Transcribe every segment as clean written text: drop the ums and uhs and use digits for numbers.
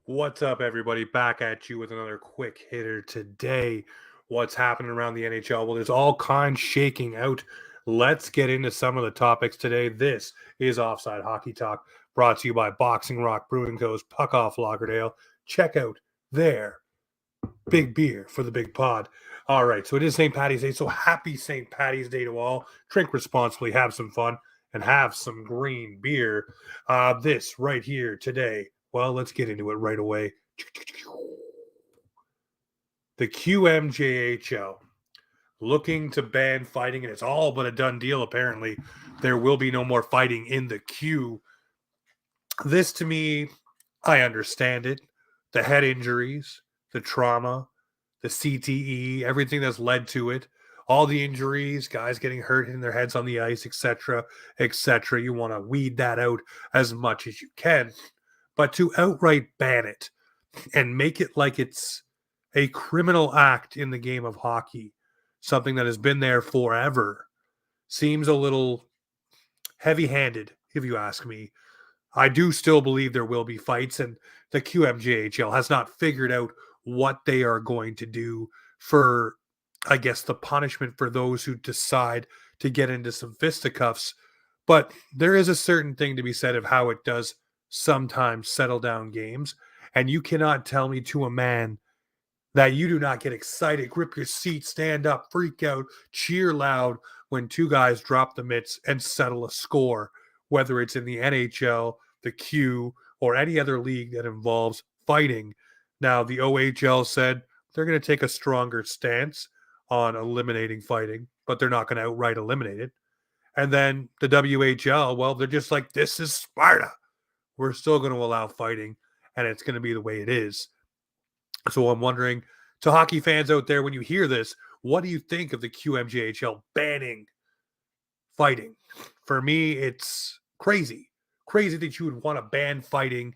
What's up, everybody? Back at you with another quick hitter today. What's happening around the NHL? Well, there's all kinds shaking out. Let's get into some of the topics today. This is Offside Hockey Talk, brought to you by Boxing Rock Brewing Co.'s Puck Off Laugardale. Check out their big beer for the big pod. All right, so it is St. Patty's Day, so happy St. Patty's Day to all. Drink responsibly, have some fun, and have some green beer. This right here today, well, let's get into it right away. The QMJHL looking to ban fighting, and it's all but a done deal, apparently. There will be no more fighting in the Q. This, to me, I understand it. The head injuries, the trauma, the CTE, everything that's led to it, all the injuries, guys getting hurt, hitting their heads on the ice, etc., etc. You want to weed that out as much as you can. But to outright ban it and make it like it's a criminal act in the game of hockey, something that has been there forever, seems a little heavy handed, if you ask me. I do still believe there will be fights, and the QMJHL has not figured out what they are going to do for, I guess, the punishment for those who decide to get into some fisticuffs. But there is a certain thing to be said of how it does sometimes settle down games. And you cannot tell me to a man that you do not get excited, grip your seat, stand up, freak out, cheer loud when two guys drop the mitts and settle a score, whether it's in the NHL, the Q, or any other league that involves fighting. Now, the OHL said they're going to take a stronger stance on eliminating fighting, but they're not going to outright eliminate it. And then the WHL, well, they're just like, this is Sparta. We're still going to allow fighting, and it's going to be the way it is. So I'm wondering, to hockey fans out there, when you hear this, what do you think of the QMJHL banning fighting? For me, it's crazy. Crazy that you would want to ban fighting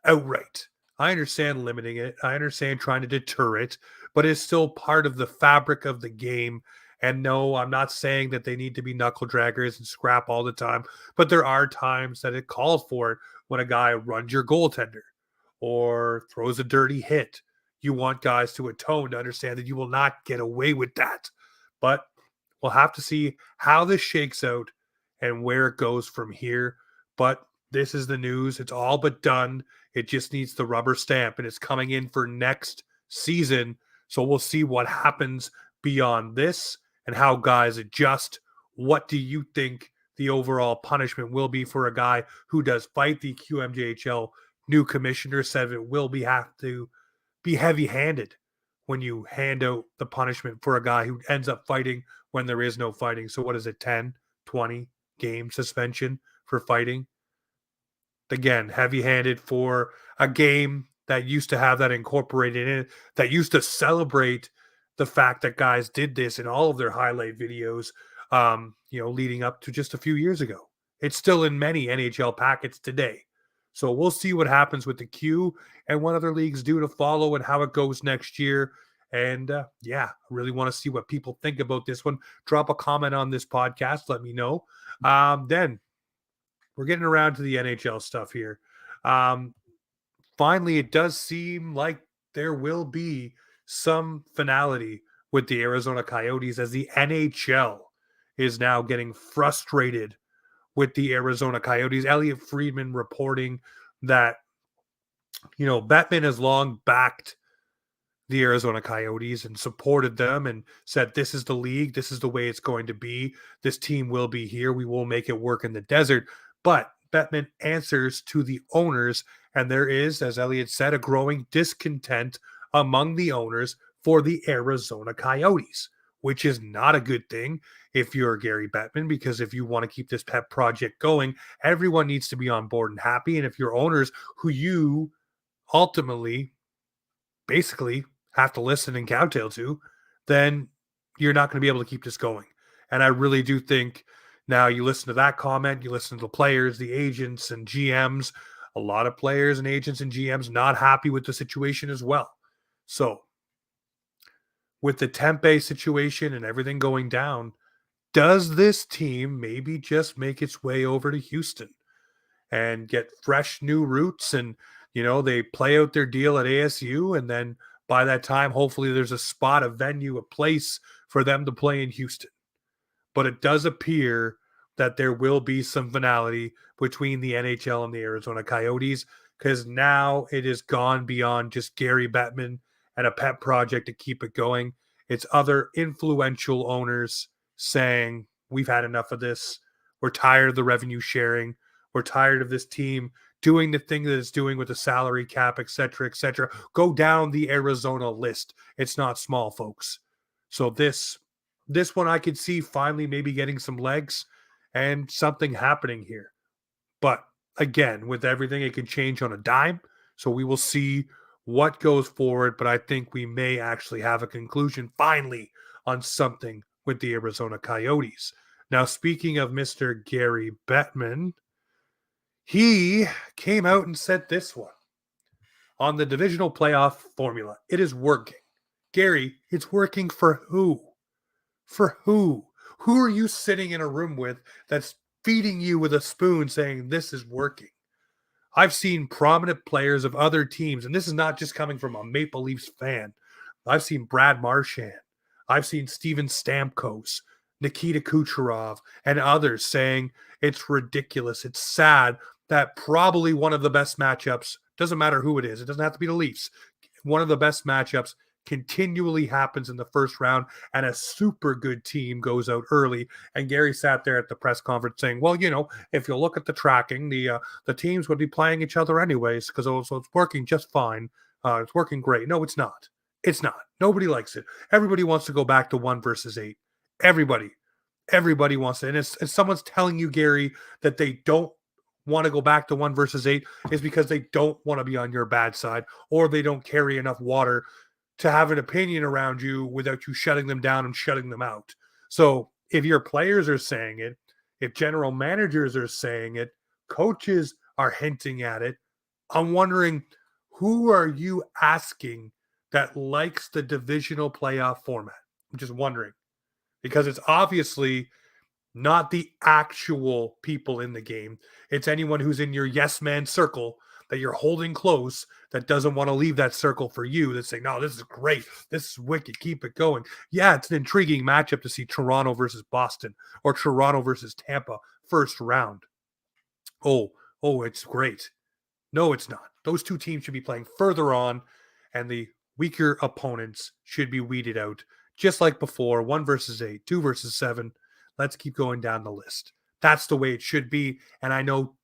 outright. I understand limiting it. I understand trying to deter it, but it's still part of the fabric of the game. And no, I'm not saying that they need to be knuckle draggers and scrap all the time, but there are times that it calls for it when a guy runs your goaltender or throws a dirty hit. You want guys to atone to understand that you will not get away with that. But we'll have to see how this shakes out and where it goes from here. But this is the news. It's all but done. It just needs the rubber stamp, and it's coming in for next season. So we'll see what happens beyond this and how guys adjust. What do you think the overall punishment will be for a guy who does fight? The QMJHL new commissioner said it will have to be heavy-handed when you hand out the punishment for a guy who ends up fighting when there is no fighting. So what is it, 10, 20 game suspension for fighting? Again, heavy-handed for a game that used to have that incorporated in it, that used to celebrate the fact that guys did this in all of their highlight videos, leading up to just a few years ago. It's still in many NHL packets today. So we'll see what happens with the Q and what other leagues do to follow and how it goes next year. And I really want to see what people think about this one. Drop a comment on this podcast. Let me know. Then we're getting around to the NHL stuff here. Finally, it does seem like there will be some finality with the Arizona Coyotes as the NHL is now getting frustrated with the Arizona Coyotes. Elliot Friedman reporting that, Bettman has long backed the Arizona Coyotes and supported them and said, this is the league. This is the way it's going to be. This team will be here. We will make it work in the desert. But Bettman answers to the owners, and there is, as Elliot said, a growing discontent among the owners for the Arizona Coyotes, which is not a good thing if you're Gary Bettman, because if you want to keep this pet project going, everyone needs to be on board and happy. And if your owners, who you ultimately basically have to listen and cowtail to, then you're not going to be able to keep this going. And I really do think now you listen to that comment, you listen to the players, the agents and GMs, a lot of players and agents and GMs not happy with the situation as well. So with the Tempe situation and everything going down, does this team maybe just make its way over to Houston and get fresh new roots and, They play out their deal at ASU, and then by that time, hopefully there's a spot, a venue, a place for them to play in Houston. But it does appear that there will be some finality between the NHL and the Arizona Coyotes, because now it has gone beyond just Gary Bettman and a pet project to keep it going. It's other influential owners saying, we've had enough of this. We're tired of the revenue sharing. We're tired of this team doing the thing that it's doing with the salary cap, et cetera, et cetera. Go down the Arizona list. It's not small, folks. So this one I could see finally maybe getting some legs and something happening here. But again, with everything, it can change on a dime. So we will see what goes forward. But I think we may actually have a conclusion finally on something with the Arizona Coyotes. Now, speaking of Mr. Gary Bettman, he came out and said this one on the divisional playoff formula. It is working. Gary, it's working for who? For who? Who are you sitting in a room with that's feeding you with a spoon saying this is working? I've seen prominent players of other teams, and this is not just coming from a Maple Leafs fan. I've seen Brad Marchand. I've seen Steven Stamkos, Nikita Kucherov, and others saying it's ridiculous. It's sad that probably one of the best matchups, doesn't matter who it is, it doesn't have to be the Leafs, one of the best matchups continually happens in the first round, and a super good team goes out early. And Gary sat there at the press conference saying, well, if you look at the tracking, the teams would be playing each other anyways, because it's working just fine. It's working great. No, it's not. It's not. Nobody likes it. Everybody wants to go back to 1 versus 8. Everybody wants it. And if someone's telling you, Gary, that they don't want to go back to 1 versus 8, is because they don't want to be on your bad side, or they don't carry enough water to have an opinion around you without you shutting them down and shutting them out. So if your players are saying it, if general managers are saying it, coaches are hinting at it, I'm wondering, who are you asking that likes the divisional playoff format? I'm just wondering, because it's obviously not the actual people in the game. It's anyone who's in your yes man circle that you're holding close, that doesn't want to leave that circle for you, that's saying, no, this is great. This is wicked. Keep it going. Yeah, it's an intriguing matchup to see Toronto versus Boston or Toronto versus Tampa first round. Oh, it's great. No, it's not. Those two teams should be playing further on, and the weaker opponents should be weeded out, just like before. 1 versus 8, 2 versus 7. Let's keep going down the list. That's the way it should be. And I know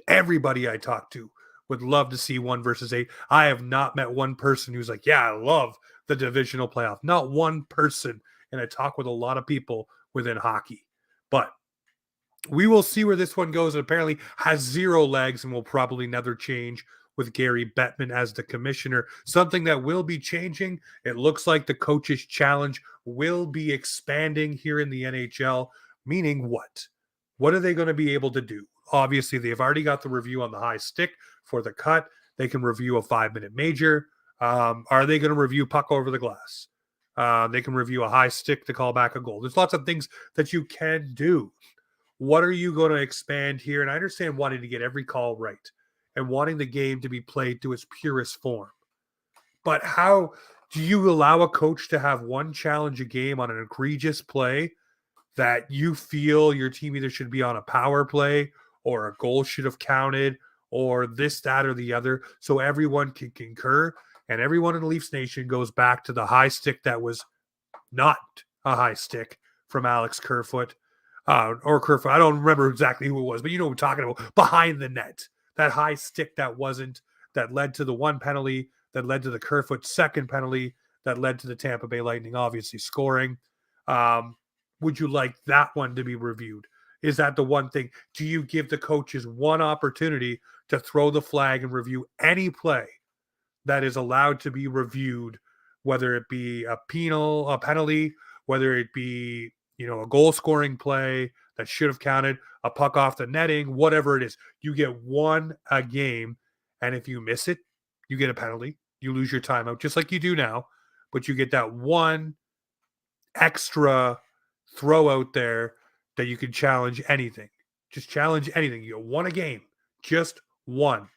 everybody I talk to would love to see 1 versus 8. I have not met one person who's like, yeah, I love the divisional playoff. Not one person. And I talk with a lot of people within hockey. But we will see where this one goes. It apparently has 0 legs and will probably never change with Gary Bettman as the commissioner. Something that will be changing. It looks like the coaches' challenge will be expanding here in the NHL. Meaning what? What are they going to be able to do? Obviously, they've already got the review on the high stick for the cut. They can review a 5-minute major. Are they going to review puck over the glass? They can review a high stick to call back a goal. There's lots of things that you can do. What are you going to expand here? And I understand wanting to get every call right and wanting the game to be played to its purest form. But how do you allow a coach to have one challenge a game on an egregious play that you feel your team either should be on a power play or a goal should have counted or this, that, or the other, so everyone can concur and everyone in Leafs Nation goes back to the high stick that was not a high stick from Alex Kerfoot? Or Kerfoot. I don't remember exactly who it was, but you know what we're talking about. Behind the net. That high stick that wasn't, that led to the 1 penalty, that led to the Kerfoot 2nd penalty, that led to the Tampa Bay Lightning obviously scoring. Would you like that one to be reviewed? Is that the one thing? Do you give the coaches one opportunity to throw the flag and review any play that is allowed to be reviewed, whether it be a penalty, whether it be a goal scoring play that should have counted, a puck off the netting, whatever it is? You get one a game, and if you miss it, you get a penalty. You lose your timeout, just like you do now, but you get that one extra throw out there that you can challenge anything. Just challenge anything. You get one a game, just one.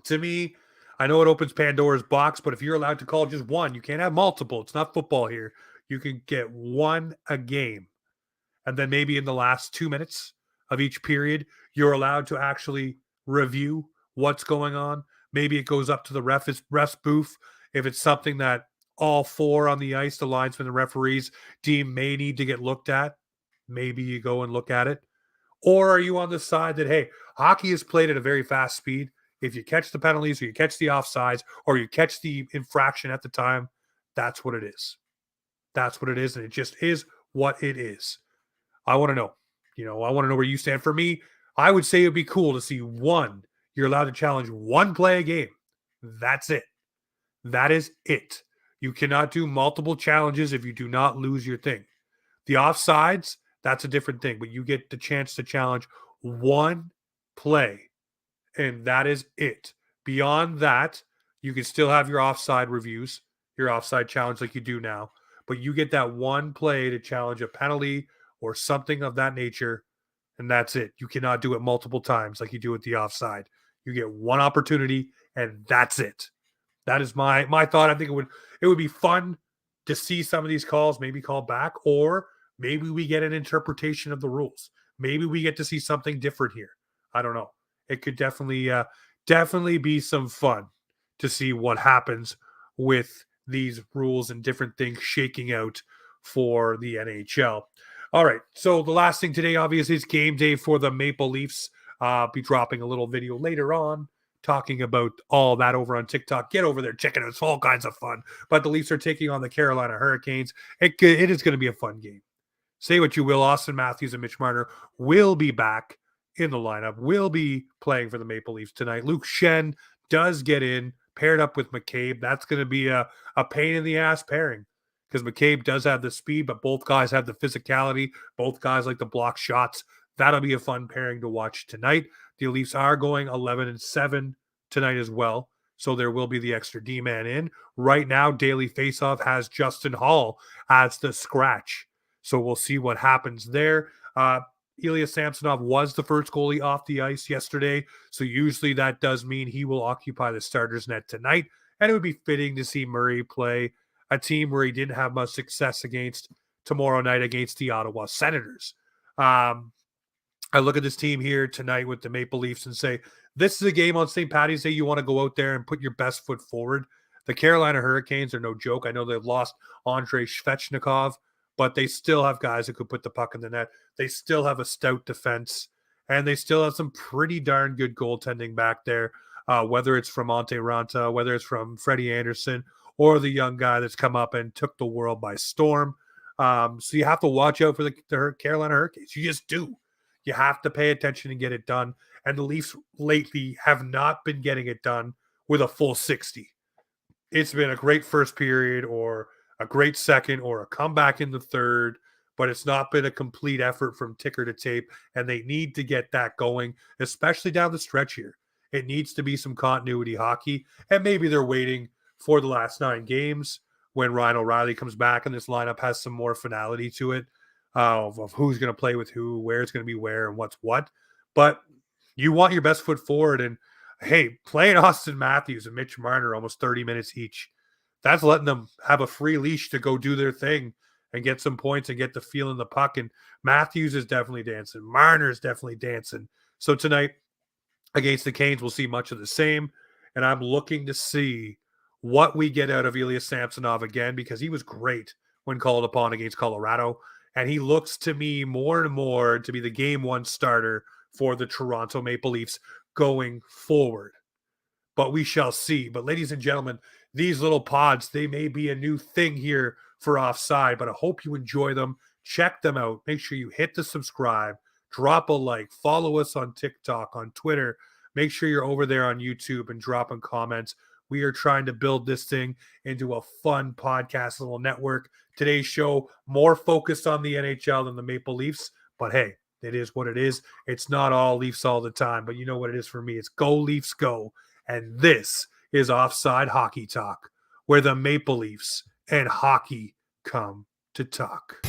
To me, I know it opens Pandora's box, but if you're allowed to call just one, you can't have multiple. It's not football here. You can get one a game. And then maybe in the last 2 minutes of each period, you're allowed to actually review what's going on. Maybe it goes up to the ref's booth. If it's something that all four on the ice, the linesmen, the referees deem may need to get looked at, maybe you go and look at it. Or are you on the side that, hey, hockey is played at a very fast speed. If you catch the penalties or you catch the offsides or you catch the infraction at the time, that's what it is. That's what it is. And it just is what it is. I want to know. I want to know where you stand. For me, I would say it would be cool to see one. You're allowed to challenge one play a game. That's it. That is it. You cannot do multiple challenges if you do not lose your thing. The offsides, that's a different thing, but you get the chance to challenge one play, and that is it. Beyond that, you can still have your offside reviews, your offside challenge like you do now, but you get that one play to challenge a penalty or something of that nature, and that's it. You cannot do it multiple times like you do with the offside. You get one opportunity, and that's it. That is my thought. I think it would be fun to see some of these calls maybe called back, or maybe we get an interpretation of the rules. Maybe we get to see something different here. I don't know. It could definitely be some fun to see what happens with these rules and different things shaking out for the NHL. All right. So the last thing today, obviously, is game day for the Maple Leafs. I'll be dropping a little video later on talking about all that over on TikTok. Get over there, check it out. It's all kinds of fun. But the Leafs are taking on the Carolina Hurricanes. It is going to be a fun game. Say what you will, Austin Matthews and Mitch Marner will be back in the lineup, will be playing for the Maple Leafs tonight. Luke Shen does get in, paired up with McCabe. That's going to be a pain in the ass pairing because McCabe does have the speed, but both guys have the physicality. Both guys like to block shots. That'll be a fun pairing to watch tonight. The Leafs are going 11-7 tonight as well, so there will be the extra D-man in. Right now, Daily Faceoff has Justin Hall as the scratch, so we'll see what happens there. Ilya Samsonov was the first goalie off the ice yesterday, so usually that does mean he will occupy the starter's net tonight, and it would be fitting to see Murray play a team where he didn't have much success against tomorrow night against the Ottawa Senators. I look at this team here tonight with the Maple Leafs and say, this is a game on St. Paddy's Day. You want to go out there and put your best foot forward. The Carolina Hurricanes are no joke. I know they've lost Andrei Svechnikov, but they still have guys who could put the puck in the net. They still have a stout defense, and they still have some pretty darn good goaltending back there, whether it's from Ante Ranta, whether it's from Freddie Anderson, or the young guy that's come up and took the world by storm. So you have to watch out for the Carolina Hurricanes. You just do. You have to pay attention and get it done. And the Leafs lately have not been getting it done with a full 60. It's been a great first period or a great second or a comeback in the third, but it's not been a complete effort from ticker to tape. And they need to get that going, especially down the stretch here. It needs to be some continuity hockey. And maybe they're waiting for the last 9 games when Ryan O'Reilly comes back and this lineup has some more finality to it. Of who's going to play with who, where it's going to be where, and what's what. But you want your best foot forward. And, hey, playing Austin Matthews and Mitch Marner almost 30 minutes each, that's letting them have a free leash to go do their thing and get some points and get the feel in the puck. And Matthews is definitely dancing. Marner is definitely dancing. So tonight against the Canes, we'll see much of the same. And I'm looking to see what we get out of Ilya Samsonov again, because he was great when called upon against Colorado. And he looks to me more and more to be the game one starter for the Toronto Maple Leafs going forward. But we shall see. But ladies and gentlemen, these little pods, they may be a new thing here for Offside, but I hope you enjoy them. Check them out. Make sure you hit the subscribe, drop a like, follow us on TikTok, on Twitter. Make sure you're over there on YouTube and dropping comments. We are trying to build this thing into a fun podcast little network. Today's show more focused on the NHL than the Maple Leafs, but hey, it is what it is. It's not all Leafs all the time, but you know what it is for me. It's go Leafs go. And this is Offside Hockey Talk, where the Maple Leafs and hockey come to talk.